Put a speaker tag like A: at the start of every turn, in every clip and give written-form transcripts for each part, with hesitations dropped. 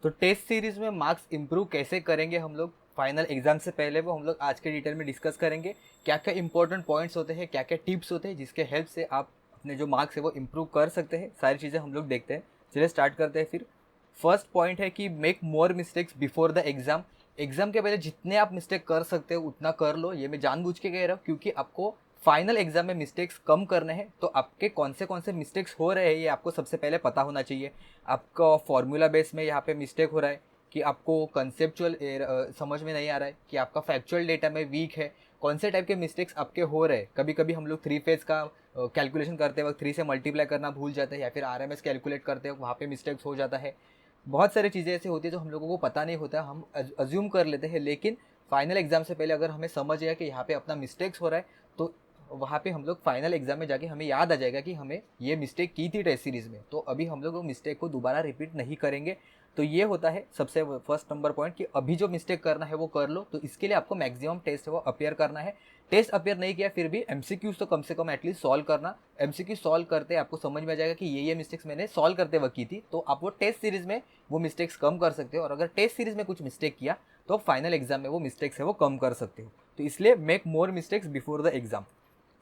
A: तो test series में marks improve कैसे करेंगे हम लोग फाइनल एग्जाम से पहले, वो हम लोग आज के डिटेल में डिस्कस करेंगे। क्या क्या इंपॉर्टेंट पॉइंट्स होते हैं, क्या क्या टिप्स होते हैं जिसके हेल्प से आप अपने जो मार्क्स है वो इंप्रूव कर सकते हैं, सारी चीज़ें हम लोग देखते हैं। चलिए स्टार्ट करते हैं फिर। फर्स्ट पॉइंट है कि make more mistakes before the exam. Exam के पहले जितने आप मिस्टेक कर सकते हो उतना कर लो। ये मैं जानबूझ के कह रहा हूँ क्योंकि आपको फाइनल एग्जाम में मिस्टेक्स कम करने हैं। तो आपके कौन से मिस्टेक्स हो रहे हैं ये आपको सबसे पहले पता होना चाहिए। आपका फॉर्मूला बेस में यहाँ पे मिस्टेक हो रहा है कि आपको कंसेप्चुअल समझ में नहीं आ रहा है, कि आपका फैक्चुअल डेटा में वीक है, कौन से टाइप के मिस्टेक्स आपके हो रहे हैं। कभी कभी हम लोग थ्री फेज का कैलकुलेशन करते वक्त 3 से मल्टीप्लाई करना भूल जाते हैं, या फिर आरएमएस कैलकुलेट करते वक्त वहाँ पे मिस्टेक्स हो जाता है। बहुत सारी चीज़ें ऐसी होती है जो हम लोगों को पता नहीं होता, हम अज्यूम कर लेते हैं। लेकिन फाइनल एग्जाम से पहले अगर हमें समझ आया कि यहाँ पे अपना मिस्टेक्स हो रहा है, तो वहाँ पे हम लोग फाइनल एग्जाम में जाके हमें याद आ जाएगा कि हमें ये मिस्टेक की थी टेस्ट सीरीज में, तो अभी हम लोग वो मिस्टेक को दोबारा रिपीट नहीं करेंगे। तो ये होता है सबसे फर्स्ट नंबर पॉइंट, कि अभी जो मिस्टेक करना है वो कर लो। तो इसके लिए आपको मैक्सिमम टेस्ट है वो अपियर करना है। टेस्ट अपियर नहीं किया फिर भी एमसीक्यूज तो कम से कम एटलीस्ट सॉल्व करना। एमसीक्यू सॉल्व करते आपको समझ में आ जाएगा कि ये मिस्टेक्स मैंने सॉल्व करते वक्त की थी, तो आप वो टेस्ट सीरीज में वो मिस्टेक्स कम कर सकते हो। और अगर टेस्ट सीरीज में कुछ मिस्टेक किया तो फाइनल एग्जाम में वो मिस्टेक्स है वो कम कर सकते हो। तो इसलिए make more mistakes before the exam.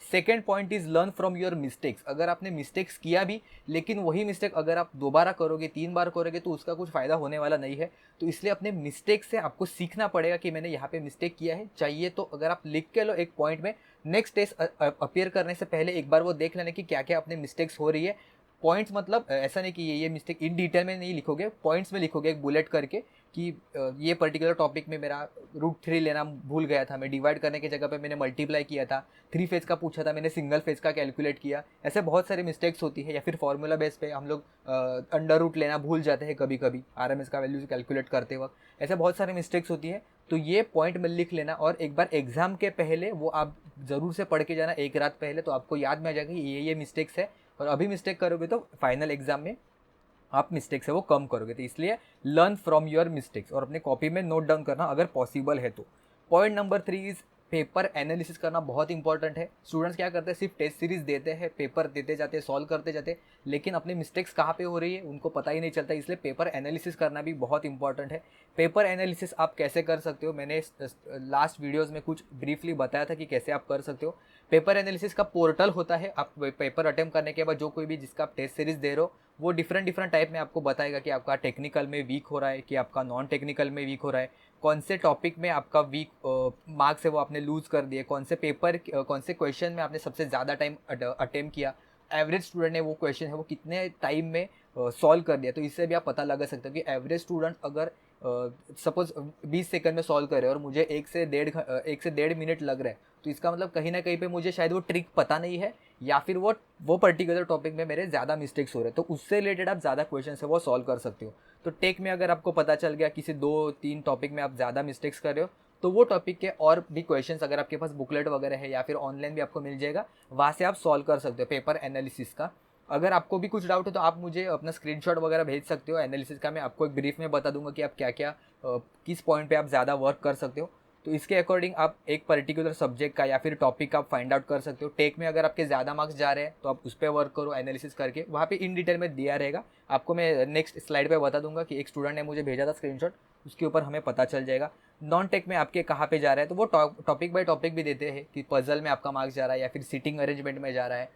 A: Second point is learn from your mistakes. अगर आपने मिस्टेक्स किया भी, लेकिन वही मिस्टेक अगर आप दोबारा करोगे, 3 बार करोगे, तो उसका कुछ फायदा होने वाला नहीं है। तो इसलिए अपने मिस्टेक से आपको सीखना पड़ेगा कि मैंने यहाँ पे मिस्टेक किया है। चाहिए तो अगर आप लिख के लो एक पॉइंट में, नेक्स्ट टेस्ट अपियर करने से पहले एक बार वो देख लेना कि क्या क्या अपने मिस्टेक्स हो रही है। पॉइंट्स मतलब ऐसा नहीं कि ये मिस्टेक इन डिटेल में नहीं लिखोगे, पॉइंट्स में लिखोगे एक बुलेट करके कि ये पर्टिकुलर टॉपिक में मेरा √3 लेना भूल गया था, मैं डिवाइड करने की जगह पे मैंने मल्टीप्लाई किया था, 3 फेज का पूछा था मैंने सिंगल फेज का कैलकुलेट किया। ऐसे बहुत सारे मिस्टेक्स होती है। या फिर फॉर्मूला बेस पे हम लोग अंडर रूट लेना भूल जाते हैं कभी कभी आरएमएस का वैल्यू कैलकुलेट करते वक्त। ऐसे बहुत सारे मिस्टेक्स होती है। तो ये पॉइंट में लिख लेना, और एक बार एग्जाम के पहले वो आप ज़रूर से पढ़ के जाना एक रात पहले, तो आपको याद में आ जाएगा कि ये मिस्टेक्स है। और अभी मिस्टेक करोगे तो फाइनल एग्जाम में आप मिस्टेक्स है वो कम करोगे। तो इसलिए लर्न फ्रॉम योर मिस्टेक्स, और अपने कॉपी में नोट डाउन करना अगर पॉसिबल है तो। Point number 3 is paper analysis करना बहुत इंपॉर्टेंट है। स्टूडेंट्स क्या करते हैं, सिर्फ टेस्ट सीरीज देते हैं, पेपर देते जाते हैं, सॉल्व करते जाते हैं, लेकिन अपनी मिस्टेक्स कहाँ पे हो रही है उनको पता ही नहीं चलता। इसलिए पेपर एनालिसिस करना भी बहुत इंपॉर्टेंट है। पेपर एनालिसिस आप कैसे कर सकते हो, मैंने लास्ट वीडियोज़ में कुछ ब्रीफली बताया था कि कैसे आप कर सकते हो। पेपर एनालिसिस का पोर्टल होता है। आप पेपर अटेम्प्ट करने के बाद जो कोई भी जिसका आप टेस्ट सीरीज दे रहे हो, वो डिफरेंट टाइप में आपको बताएगा कि आपका टेक्निकल में वीक हो रहा है, कि आपका नॉन टेक्निकल में वीक हो रहा है, कौन से टॉपिक में आपका वीक मार्क्स है वो आपने लूज कर दिए, कौन से पेपर कौन से क्वेश्चन में आपने सबसे ज़्यादा टाइम अटेम्प्ट किया, एवरेज स्टूडेंट ने वो क्वेश्चन है वो कितने टाइम में सॉल्व कर दिया। तो इससे भी आप पता लगा सकते हो कि एवरेज स्टूडेंट अगर सपोज 20 सेकंड में सॉल्व करे और मुझे 1 से 1.5 मिनट लग रहा है, तो इसका मतलब कहीं ना कहीं पे मुझे शायद वो ट्रिक पता नहीं है, या फिर वो पर्टिकुलर टॉपिक में मेरे ज़्यादा मिस्टेक्स हो रहे हैं। तो उससे रिलेटेड आप ज़्यादा क्वेश्चन है वो सॉल्व कर सकते हो। तो टेक में अगर आपको पता चल गया किसी 2-3 टॉपिक में आप ज़्यादा मिस्टेक्स कर रहे हो, तो वो टॉपिक के और भी क्वेश्चंस अगर आपके पास बुकलेट वगैरह है या फिर ऑनलाइन भी आपको मिल जाएगा, वहाँ से आप सॉल्व कर सकते हो पेपर एनालिसिस का। अगर आपको भी कुछ डाउट है तो आप मुझे अपना स्क्रीनशॉट वगैरह भेज सकते हो एनालिसिस का। मैं आपको एक ब्रीफ में बता दूंगा कि आप क्या क्या किस पॉइंट पे आप ज़्यादा वर्क कर सकते हो। तो इसके अकॉर्डिंग आप एक पर्टिकुलर सब्जेक्ट का या फिर टॉपिक का आप फाइंड आउट कर सकते हो। टेक में अगर आपके ज़्यादा मार्क्स जा रहे हैं तो आप उस पर वर्क करो एनालिसिस करके, वहाँ पे इन डिटेल में दिया रहेगा। आपको मैं नेक्स्ट स्लाइड पे बता दूंगा कि एक स्टूडेंट ने मुझे भेजा था स्क्रीनशॉट, उसके ऊपर हमें पता चल जाएगा। नॉन टेक में आपके कहाँ पे जा रहा है, तो वो टॉपिक बाय टॉपिक भी देते हैं कि पजल में आपका मार्क्स जा रहा है, या फिर सीटिंग अरेंजमेंट में जा रहा है,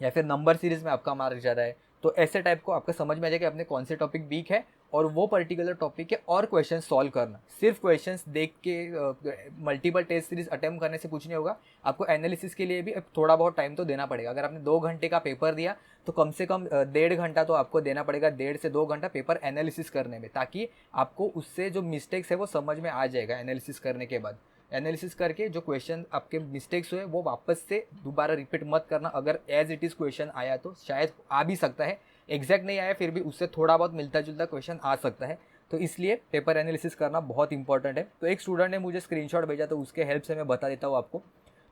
A: या फिर नंबर सीरीज में आपका मार्क जा रहा है। तो ऐसे टाइप को आपका समझ में आ जाएगा कि अपने कौन से टॉपिक वीक है, और वो पर्टिकुलर टॉपिक के और क्वेश्चन सॉल्व करना। सिर्फ क्वेश्चंस देख के मल्टीपल टेस्ट सीरीज अटेम्प्ट करने से कुछ नहीं होगा। आपको एनालिसिस के लिए भी थोड़ा बहुत टाइम तो देना पड़ेगा। अगर आपने 2 घंटे का पेपर दिया तो कम से कम 1.5 घंटा तो आपको देना पड़ेगा, 1.5 से 2 घंटा पेपर एनालिसिस करने में, ताकि आपको उससे जो मिस्टेक्स है वो समझ में आ जाएगा। एनालिसिस करने के बाद एनालिसिस करके जो क्वेश्चन आपके मिस्टेक्स हुए वो वापस से दोबारा रिपीट मत करना। अगर एज इट इज़ क्वेश्चन आया तो शायद आ भी सकता है, एग्जैक्ट नहीं आया फिर भी उससे थोड़ा बहुत मिलता जुलता क्वेश्चन आ सकता है। तो इसलिए पेपर एनालिसिस करना बहुत इंपॉर्टेंट है। तो एक स्टूडेंट ने मुझे स्क्रीनशॉट भेजा, तो उसके हेल्प से मैं बता देता हूँ आपको।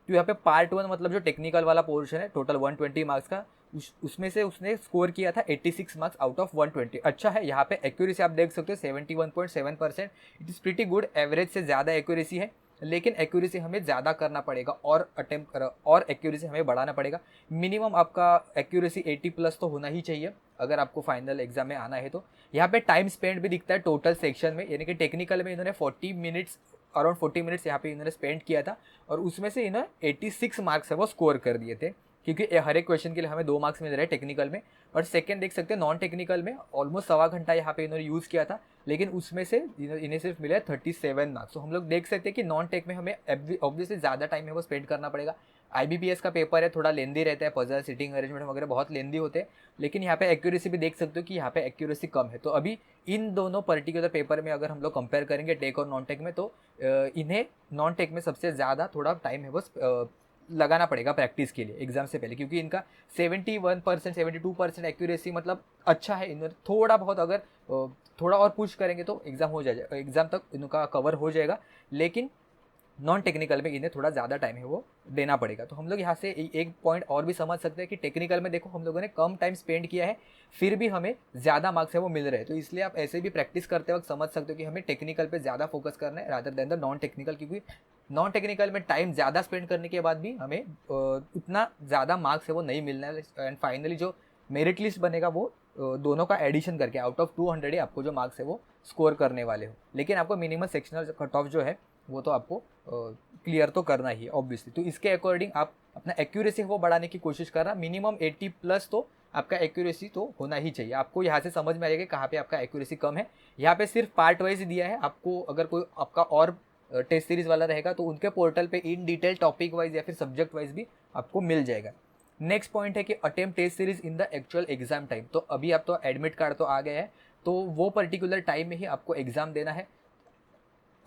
A: तो यहाँ पे पार्ट 1 मतलब जो टेक्निकल वाला पोर्शन है, टोटल 120 मार्क्स का, उसमें से उसने स्कोर किया था 86 मार्क्स आउट ऑफ 120। अच्छा है, यहाँ पे एक्यूरेसी आप देख सकते हो 71.7%। It is pretty good, average से ज़्यादा एक्यूरेसी है। लेकिन एक्यूरेसी हमें ज़्यादा करना पड़ेगा और और एक्यूरेसी हमें बढ़ाना पड़ेगा। मिनिमम आपका एक्यूरेसी 80+ तो होना ही चाहिए अगर आपको फाइनल एग्जाम में आना है। तो यहाँ पे टाइम स्पेंड भी दिखता है टोटल सेक्शन में, यानी कि टेक्निकल में इन्होंने 40 मिनट्स, अराउंड 40 मिनट्स यहाँ पे इन्होंने स्पेंड किया था और उसमें से इन्होंने 86 मार्क्स है वो स्कोर कर दिए थे, क्योंकि हर एक क्वेश्चन के लिए हमें 2 मार्क्स मिल रहे हैं टेक्निकल में। और सेकंड देख सकते हैं नॉन टेक्निकल में ऑलमोस्ट सवा घंटा यहाँ पे इन्होंने यूज़ किया था, लेकिन उसमें से इन्हें सिर्फ मिला 37 मार्क्स। तो हम लोग देख सकते हैं कि नॉन टेक में हमें ऑब्वियसली ज़्यादा टाइम है वो स्पेंड करना पड़ेगा। IBPS का पेपर है, थोड़ा लेंदी रहता है, पजल सिटिंग अरेंजमेंट वगैरह बहुत लेंदी होते हैं, लेकिन यहाँ पे एक्यूरेसी भी देख सकते हो कि यहाँ पे एक्यूरेसी कम है। तो अभी इन दोनों पर्टिकुलर पेपर में अगर हम लोग कंपेयर करेंगे टेक और नॉन टेक में, तो इन्हें नॉन टेक में सबसे ज़्यादा थोड़ा टाइम है वो लगाना पड़ेगा प्रैक्टिस के लिए एग्जाम से पहले, क्योंकि इनका 71% 72% एक्यूरेसी मतलब अच्छा है। इन्होंने थोड़ा बहुत अगर थोड़ा और पुश करेंगे तो एग्जाम हो जाएगा, एग्जाम तक इनका कवर हो जाएगा, लेकिन नॉन टेक्निकल में इन्हें थोड़ा ज़्यादा टाइम है वो देना पड़ेगा। तो हम लोग यहाँ से एक पॉइंट और भी समझ सकते हैं कि टेक्निकल में देखो हम लोगों ने कम टाइम स्पेंड किया है, फिर भी हमें ज़्यादा मार्क्स है वो मिल रहे हैं। तो इसलिए आप ऐसे भी प्रैक्टिस करते वक्त समझ सकते हो कि हमें टेक्निकल पे ज़्यादा फोकस करना है rather than the non technical, क्योंकि नॉन टेक्निकल में टाइम ज़्यादा स्पेंड करने के बाद भी हमें उतना ज़्यादा मार्क्स है वो नहीं मिलना है। एंड फाइनली जो मेरिट लिस्ट बनेगा वो दोनों का एडिशन करके आउट ऑफ 200 ही आपको जो मार्क्स है वो स्कोर करने वाले हो, लेकिन आपको मिनिमम सेक्शनल कट ऑफ जो है वो तो आपको क्लियर तो करना ही है ऑब्वियसली। तो इसके अकॉर्डिंग आप अपना एक्यूरेसी वो बढ़ाने की कोशिश करना, मिनिमम 80+ तो आपका एक्यूरेसी तो होना ही चाहिए। आपको यहाँ से समझ में आएगा कहाँ पे आपका एक्यूरेसी कम है। यहाँ पे सिर्फ पार्ट वाइज दिया है आपको, अगर कोई आपका और टेस्ट सीरीज वाला रहेगा तो उनके पोर्टल पे इन डिटेल टॉपिक वाइज या फिर सब्जेक्ट वाइज भी आपको मिल जाएगा। नेक्स्ट पॉइंट है कि attempt test series in the actual exam time. तो अभी आप तो एडमिट कार्ड तो आ गया है, तो वो पर्टिकुलर टाइम में ही आपको एग्जाम देना है।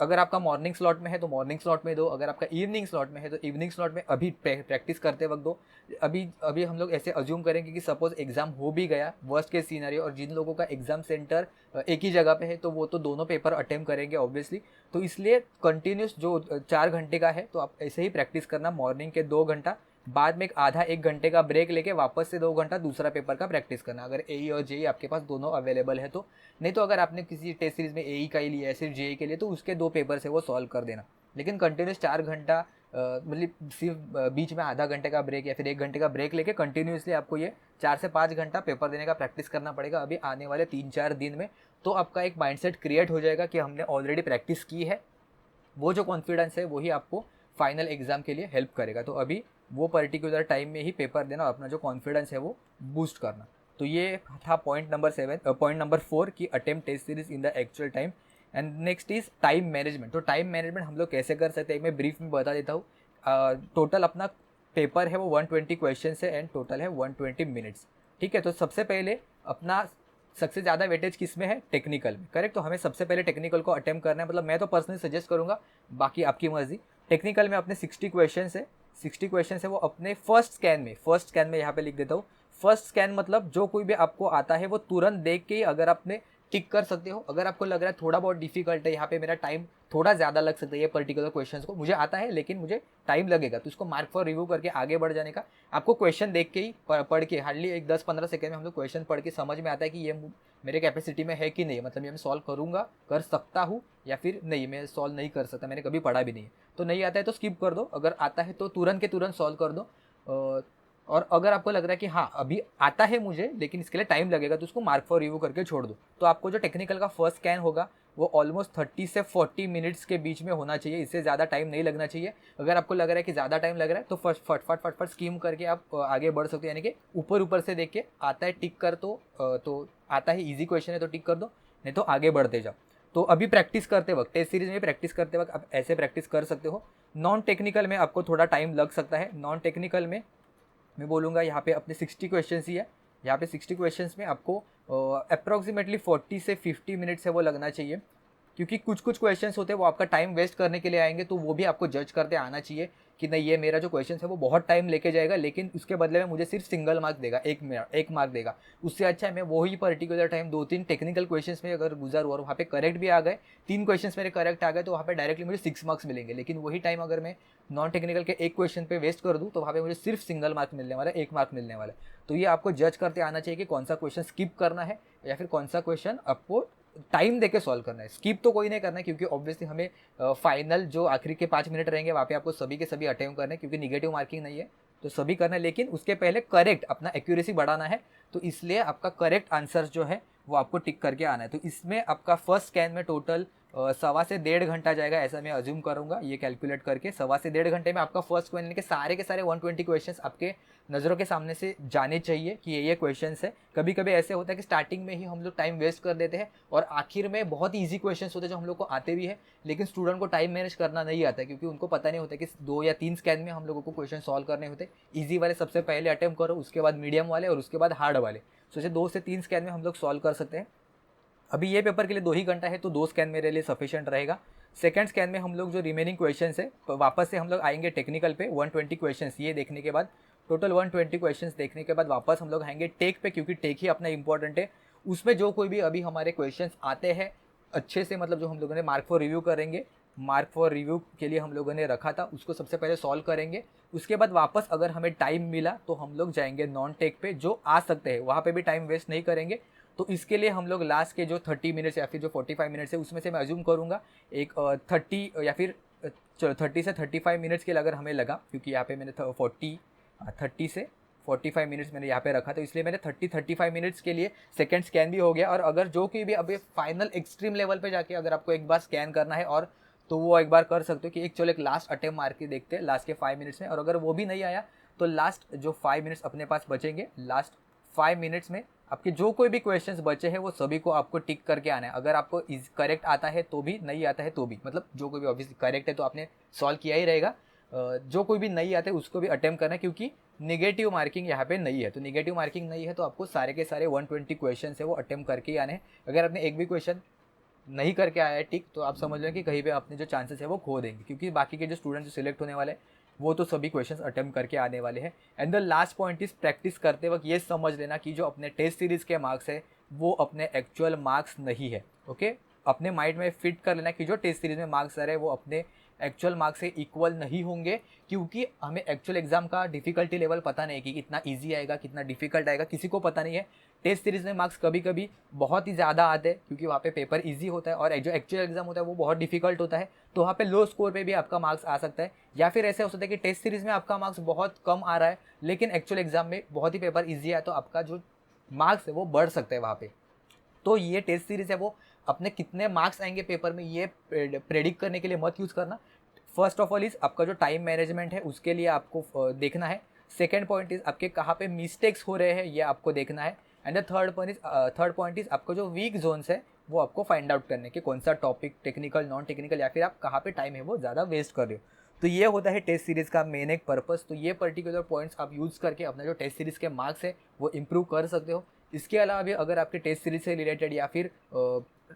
A: अगर आपका मॉर्निंग स्लॉट में है तो मॉर्निंग स्लॉट में दो, अगर आपका इवनिंग स्लॉट में है तो इवनिंग स्लॉट में अभी प्रैक्टिस करते वक्त दो। अभी अभी हम लोग ऐसे अज्यूम करेंगे कि सपोज एग्जाम हो भी गया, वर्स्ट केस सिनेरियो, और जिन लोगों का एग्जाम सेंटर एक ही जगह पे है तो वो तो दोनों पेपर अटेम्प्ट करेंगे ऑब्वियसली। तो इसलिए कंटिन्यूस जो 4 घंटे का है तो आप ऐसे ही प्रैक्टिस करना, मॉर्निंग के 2 घंटा, बाद में आधा 1 घंटे का ब्रेक लेके वापस से 2 घंटा दूसरा पेपर का प्रैक्टिस करना, अगर AE और JEE आपके पास दोनों अवेलेबल है तो। नहीं तो अगर आपने किसी टेस्ट सीरीज में AE का ही लिया है, सिर्फ JEE के लिए, तो उसके 2 पेपर से वो सॉल्व कर देना। लेकिन कंटिन्यूस 4 घंटा मतलब सिर्फ बीच में आधा घंटे का ब्रेक या फिर 1 घंटे का ब्रेक लेके कंटिन्यूसली आपको ये 4 से 5 घंटा पेपर देने का प्रैक्टिस करना पड़ेगा अभी आने वाले 3-4 दिन में। तो आपका एक माइंडसेट क्रिएट हो जाएगा कि हमने ऑलरेडी प्रैक्टिस की है। वो जो कॉन्फिडेंस है वही आपको फाइनल एग्जाम के लिए हेल्प करेगा। तो अभी वो पर्टिकुलर टाइम में ही पेपर देना और अपना जो कॉन्फिडेंस है वो बूस्ट करना। तो ये था पॉइंट नंबर 4 की attempt test series in the actual time. And next is time management. तो टाइम मैनेजमेंट हम लोग कैसे कर सकते हैं, मैं ब्रीफ में बता देता हूँ। टोटल अपना पेपर है वो 120 क्वेश्चन है एंड टोटल है 120 मिनट्स। ठीक है, तो सबसे पहले अपना सबसे ज़्यादा वेटेज किस में है, टेक्निकल में, करेक्ट। तो हमें सबसे पहले टेक्निकल को अटेम्प्ट करना है, मतलब मैं तो पर्सनली सजेस्ट करूँगा, बाकी आपकी मर्जी। टेक्निकल में अपने 60 क्वेश्चन है, 60 क्वेश्चन है वो अपने फर्स्ट स्कैन में यहाँ पे लिख देता हूँ। फर्स्ट स्कैन मतलब जो कोई भी आपको आता है वो तुरंत देख के ही अगर आपने टिक कर सकते हो। अगर आपको लग रहा है थोड़ा बहुत डिफिकल्ट है, यहाँ पे मेरा टाइम थोड़ा ज़्यादा लग सकता है ये पर्टिकुलर क्वेश्चंस को, मुझे आता है लेकिन मुझे टाइम लगेगा, तो इसको मार्क फॉर रिव्यू करके आगे बढ़ जाने का। आपको क्वेश्चन देख के ही पढ़ के हार्डली एक 10-15 सेकंड में हम लोग क्वेश्चन पढ़ के समझ में आता है कि ये मेरे कैपेसिटी में है कि नहीं, मतलब ये मैं सॉल्व करूँगा, कर सकता हूँ, या फिर नहीं मैं सॉल्व नहीं कर सकता, मैंने कभी पढ़ा भी नहीं है। तो नहीं आता है तो स्किप कर दो, अगर आता है तो तुरंत के तुरंत सॉल्व कर दो। और अगर आपको लग रहा है कि हाँ अभी आता है मुझे लेकिन इसके लिए टाइम लगेगा, तो उसको मार्क फॉर रिव्यू करके छोड़ दो। तो आपको जो टेक्निकल का फर्स्ट स्कैन होगा वो ऑलमोस्ट 30 से 40 मिनट्स के बीच में होना चाहिए, इससे ज़्यादा टाइम नहीं लगना चाहिए। अगर आपको लग रहा है कि ज़्यादा टाइम लग रहा है तो फटफट स्कीम करके आप आगे बढ़ सकते हो, यानी कि ऊपर से देख के आता है टिक कर, तो आता है ईजी क्वेश्चन है तो टिक कर दो, नहीं तो आगे बढ़ते जाओ। तो अभी प्रैक्टिस करते वक्त, टेस्ट सीरीज में प्रैक्टिस करते वक्त आप ऐसे प्रैक्टिस कर सकते हो। नॉन टेक्निकल में आपको थोड़ा टाइम लग सकता है। नॉन टेक्निकल में मैं बोलूँगा यहाँ पे अपने 60 क्वेश्चंस ही है, यहाँ पे 60 क्वेश्चंस में आपको अप्रॉक्सीमेटली 40 से 50 मिनट्स है वो लगना चाहिए, क्योंकि कुछ क्वेश्चंस होते हैं वो आपका टाइम वेस्ट करने के लिए आएंगे, तो वो भी आपको जज करते आना चाहिए कि नहीं ये मेरा जो क्वेश्चन है वो बहुत टाइम लेके जाएगा लेकिन उसके बदले में मुझे सिर्फ सिंगल मार्क देगा, एक मार्क देगा। उससे अच्छा है मैं वही पर्टिकुलर टाइम 2-3 टेक्निकल क्वेश्चंस में अगर गुजर और वहाँ पे करेक्ट भी आ गए, 3 क्वेश्चंस मेरे करेक्ट आ गए, तो वहाँ पे डायरेक्टली मुझे 6 मार्क्स मिलेंगे। लेकिन वही टाइम अगर मैं नॉन टेक्निकल के एक क्वेश्चन पे वेस्ट कर दूँ तो वहाँ पे मुझे सिर्फ सिंगल मार्क मिलने वाला है, 1 मार्क मिलने वाला है। तो ये आपको जज करते आना चाहिए कि कौन सा क्वेश्चन स्किप करना है या फिर कौन सा क्वेश्चन आपको टाइम देके सॉल्व करना है, स्किप तो कोई नहीं करना है, क्योंकि ऑब्वियसली हमें फाइनल जो आखिरी के 5 मिनट रहेंगे वहाँ पे आपको सभी के सभी अटेम्प्ट करने हैं, क्योंकि निगेटिव मार्किंग नहीं है तो सभी करना है, लेकिन उसके पहले करेक्ट अपना एक्यूरेसी बढ़ाना है। तो इसलिए आपका करेक्ट आंसर जो है वो आपको टिक करके आना है। तो इसमें आपका फर्स्ट स्कैन में टोटल 1.25 से 1.5 घंटा जाएगा, ऐसा मैं अज्यूम करूंगा ये कैलकुलेट करके। 1.25 से 1.5 घंटे में आपका फर्स्ट क्वेश्चन के सारे 120 क्वेश्चंस आपके नज़रों के सामने से जाने चाहिए कि ये क्वेश्चंस है। कभी कभी ऐसे होता है कि स्टार्टिंग में ही हम लोग टाइम वेस्ट कर देते हैं और आखिर में बहुत ईजी क्वेश्चंस होते हैं जो हम लोग को आते भी है, लेकिन स्टूडेंट को टाइम मैनेज करना नहीं आता है, क्योंकि उनको पता नहीं होता कि 2 या 3 स्कैन में हम लोगों को क्वेश्चन सॉल्व करने होते। ईजी वाले सबसे पहले अटेम्प्ट करो, उसके बाद मीडियम वाले और उसके बाद हार्ड वाले। सोचे 2 से 3 स्कैन में हम लोग सॉल्व कर सकते हैं। अभी ये पेपर के लिए 2 ही घंटा है तो 2 स्कैन मेरे लिए सफिशिएंट रहेगा। सेकंड स्कैन में हम लोग जो रिमेनिंग क्वेश्चंस है तो वापस से हम लोग आएंगे टेक्निकल पे 120 क्वेश्चंस ये देखने के बाद, टोटल 120 क्वेश्चंस देखने के बाद वापस हम लोग आएंगे टेक पे, क्योंकि टेक ही अपना इंपॉर्टेंट है। उसमें जो कोई भी अभी हमारे क्वेश्चंस आते हैं अच्छे से, मतलब जो हम लोगों ने मार्क फॉर रिव्यू करेंगे, मार्क फॉर रिव्यू के लिए हम लोगों ने रखा था उसको सबसे पहले सॉल्व करेंगे। उसके बाद वापस अगर हमें टाइम मिला तो हम लोग जाएंगे नॉन टेक पे, जो आ सकते हैं वहाँ पे भी टाइम वेस्ट नहीं करेंगे। तो इसके लिए हम लोग लास्ट के जो 30 मिनट्स या फिर जो 45 मिनट्स है उसमें से मैं अज्यूम करूँगा एक 30 या फिर चलो 30 से 35 मिनट्स के लिए अगर हमें लगा, क्योंकि यहाँ पे मैंने 30 से 45 मिनट्स मैंने यहाँ पे रखा, तो इसलिए मैंने 35 मिनट्स के लिए सेकंड स्कैन भी हो गया। और अगर जो कि भी अभी फाइनल एक्सट्रीम लेवल पे जाके अगर आपको एक बार स्कैन करना है और तो वो एक बार कर सकते हो कि एक लास्ट अटेम्प्ट मार के देखते हैं लास्ट के 5 मिनट्स में। और अगर वो भी नहीं आया तो लास्ट जो 5 मिनट्स अपने पास बचेंगे, लास्ट 5 मिनट्स में आपके जो कोई भी क्वेश्चंस बचे हैं वो सभी को आपको टिक करके आना है। अगर आपको करेक्ट आता है तो भी, नहीं आता है तो भी, मतलब जो कोई भी ऑब्वियसली करेक्ट है तो आपने सॉल्व किया ही रहेगा, जो कोई भी नहीं आते उसको भी अटेम्प्ट करना है, क्योंकि नेगेटिव मार्किंग यहाँ पे नहीं है। तो नेगेटिव मार्किंग नहीं है तो आपको सारे के सारे 120 क्वेश्चन है वो अटेम्प्ट करके ही आने हैं। अगर आपने एक भी क्वेश्चन नहीं करके आया है टिक, तो आप समझ लें कि कहीं पे अपने जो चांसेस है वो खो देंगे, क्योंकि बाकी के जो स्टूडेंट जो सिलेक्ट होने वाले हैं वो तो सभी क्वेश्चंस अटेम्प्ट करके आने वाले हैं। And the last point is practice करते वक्त ये समझ लेना कि जो अपने टेस्ट सीरीज के मार्क्स है वो अपने एक्चुअल मार्क्स नहीं है। ओके, अपने माइंड में फिट कर लेना कि जो टेस्ट सीरीज में मार्क्स आ रहे हैं वो अपने एक्चुअल मार्क्स से इक्वल नहीं होंगे, क्योंकि हमें एक्चुअल एग्जाम का डिफिकल्टी लेवल पता नहीं कि कितना ईजी आएगा कितना डिफिकल्ट आएगा, किसी को पता नहीं है। टेस्ट सीरीज में मार्क्स कभी कभी बहुत ही ज़्यादा आते हैं क्योंकि वहाँ पे पेपर इजी होता है, और जो एक्चुअल एग्जाम होता है वो बहुत डिफिकल्ट होता है, तो वहाँ पे लो स्कोर पे भी आपका मार्क्स आ सकता है। या फिर ऐसे हो सकता है कि टेस्ट सीरीज में आपका मार्क्स बहुत कम आ रहा है लेकिन एक्चुअल एग्जाम में बहुत ही पेपर ईजी है, तो आपका जो मार्क्स है वो बढ़ सकता है वहाँ पे। तो ये टेस्ट सीरीज है वो अपने कितने मार्क्स आएंगे पेपर में ये प्रेडिक्ट करने के लिए मत यूज़ करना। फर्स्ट ऑफ ऑल इज आपका जो टाइम मैनेजमेंट है उसके लिए आपको देखना है। सेकेंड पॉइंट इज आपके कहाँ पे मिस्टेक्स हो रहे हैं ये आपको देखना है। And the third point is आपको जो वीक जोन्स है वो आपको फाइंड आउट करने के, कौन सा टॉपिक टेक्निकल नॉन टेक्निकल या फिर आप कहाँ पे टाइम है वो ज़्यादा वेस्ट कर रहे हो। तो ये होता है टेस्ट सीरीज़ का मेन एक पर्पस। तो ये पर्टिकुलर पॉइंट्स आप यूज़ करके अपना जो टेस्ट सीरीज़ के मार्क्स है वो इम्प्रूव कर सकते हो। इसके अलावा भी अगर आपके टेस्ट सीरीज से रिलेटेड या फिर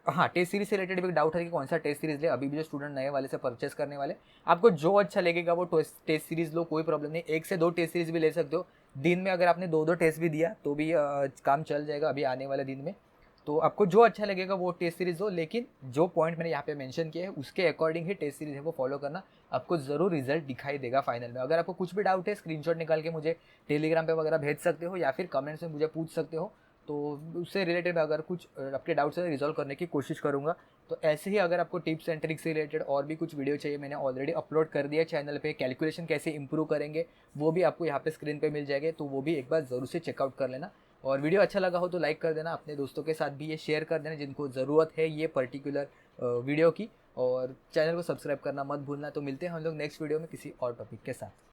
A: हाँ टेस्ट सीरीज से रिलेटेड भी डाउट है कि कौन सा टेस्ट सीरीज ले, अभी भी जो स्टूडेंट नए वाले से परचेस करने वाले, आपको जो अच्छा लगेगा वो टेस्ट सीरीज लो, कोई प्रॉब्लम नहीं। 1 से 2 टेस्ट सीरीज भी ले सकते हो। दिन में अगर आपने 2 टेस्ट भी दिया तो भी काम चल जाएगा अभी आने वाले दिन में। तो आपको जो अच्छा लगेगा वो टेस्ट सीरीज हो, लेकिन जो पॉइंट मैंने यहाँ पे मेंशन किया है उसके अकॉर्डिंग ही टेस्ट सीरीज है वो फॉलो करना, आपको ज़रूर रिजल्ट दिखाई देगा फाइनल में। अगर आपको कुछ भी डाउट है स्क्रीनशॉट निकाल के मुझे टेलीग्राम पे वगैरह भेज सकते हो या फिर कमेंट्स में मुझे पूछ सकते हो, तो उससे रिलेटेड अगर कुछ आपके डाउट्स है रिजॉल्व करने की कोशिश करूँगा। तो ऐसे ही अगर आपको टिप्स एंड ट्रिक्स से रिलेटेड और भी कुछ वीडियो चाहिए, मैंने ऑलरेडी अपलोड कर दिया चैनल पे, कैलकुलेशन कैसे इंप्रूव करेंगे वो भी आपको यहाँ पे स्क्रीन पे मिल जाएंगे, तो वो भी एक बार ज़रूर से चेकआउट कर लेना। और वीडियो अच्छा लगा हो तो लाइक कर देना, अपने दोस्तों के साथ भी ये शेयर कर देना जिनको ज़रूरत है ये पर्टिकुलर वीडियो की, और चैनल को सब्सक्राइब करना मत भूलना। तो मिलते हैं हम लोग नेक्स्ट वीडियो में किसी और टॉपिक के साथ।